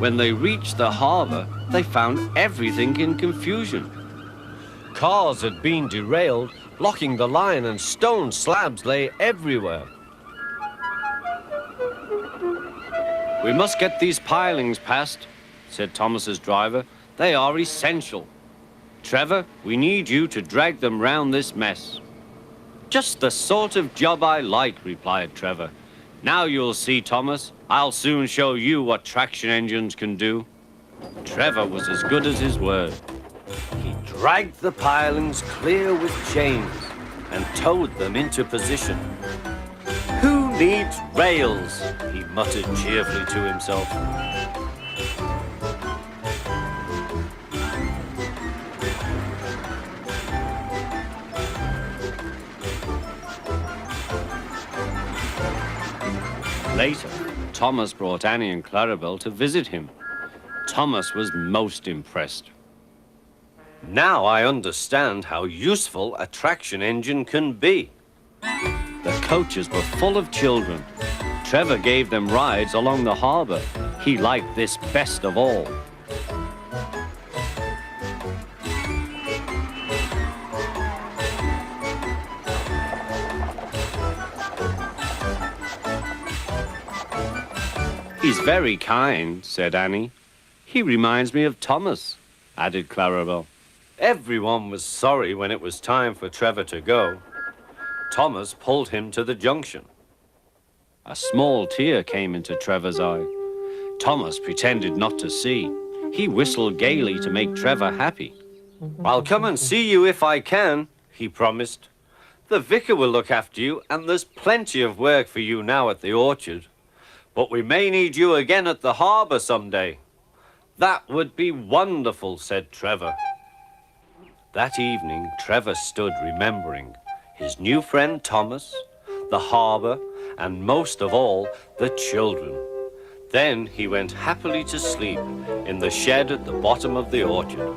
When they reached the harbor, they found everything in confusion. Cars had been derailed, blocking the line, and stone slabs lay everywhere. "We must get these pilings past," said Thomas's driver. "They are essential. Trevor, we need you to drag them round this mess." "Just the sort of job I like," replied Trevor. "Now you'll see, Thomas. I'll soon show you what traction engines can do." Trevor was as good as his word. He dragged the pilings clear with chains and towed them into position. "Who needs rails?" he muttered cheerfully to himself. Later, Thomas brought Annie and Clarabel to visit him. Thomas was most impressed. "Now I understand how useful a traction engine can be." The coaches were full of children. Trevor gave them rides along the harbor. He liked this best of all. "He's very kind," said Annie. "He reminds me of Thomas," added Clarabel. Everyone was sorry when it was time for Trevor to go. Thomas pulled him to the junction. A small tear came into Trevor's eye. Thomas pretended not to see. He whistled gaily to make Trevor happy. "I'll come and see you if I can," he promised. "The vicar will look after you, and there's plenty of work for you now at the orchard. But we may need you again at the harbor someday." "That would be wonderful," said Trevor. That evening, Trevor stood remembering his new friend Thomas, the harbor, and most of all, the children. Then he went happily to sleep in the shed at the bottom of the orchard.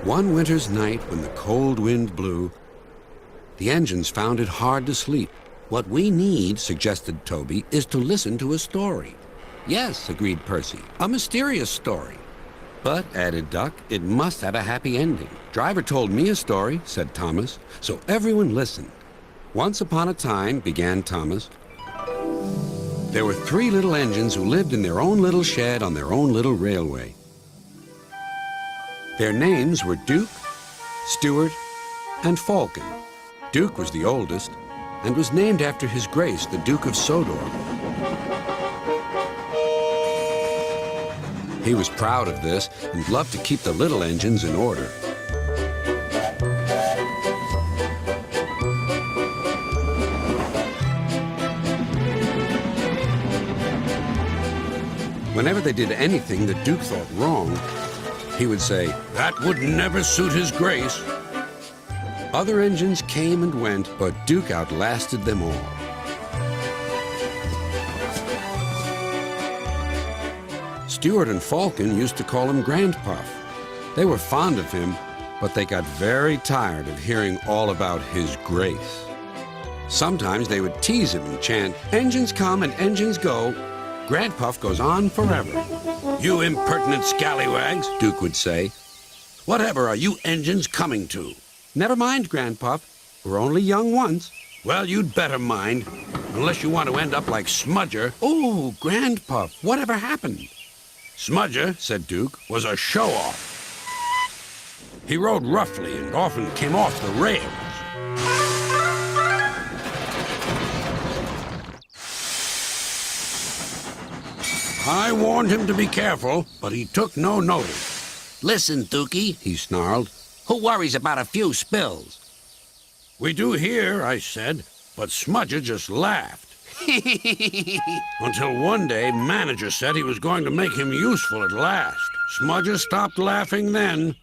One winter's night when the cold wind blew, the engines found it hard to sleep. "What we need," suggested Toby, "is to listen to a story." "Yes," agreed Percy, "a mysterious story." "But," added Duck, "it must have a happy ending." "Driver told me a story," said Thomas, so everyone listened. "Once upon a time," began Thomas, "there were 3 little engines who lived in their own little shed on their own little railway. Their names were Duke, Stewart, and Falcon. Duke was the oldest and was named after His Grace, the Duke of Sodor. He was proud of this and loved to keep the little engines in order. Whenever they did anything the Duke thought wrong, he would say, "That would never suit His Grace." Other engines came and went, but Duke outlasted them all. Stewart and Falcon used to call him Granpuff. They were fond of him, but they got very tired of hearing all about His Grace. Sometimes they would tease him and chant, "Engines come and engines go," Granpuff goes on forever. "You impertinent scallywags," Duke would say. "Whatever are you engines coming to?" "Never mind, Granpuff. We're only young once." "Well, you'd better mind, unless you want to end up like Smudger." "Oh, Granpuff, whatever happened?" "Smudger," said Duke, "was a show-off. He rode roughly and often came off the rails. I warned him to be careful, but he took no notice." "Listen, Dookie," he snarled. "Who worries about a few spills?" "We do here," I said, but Smudger just laughed. Until one day, manager said he was going to make him useful at last. Smudger stopped laughing then.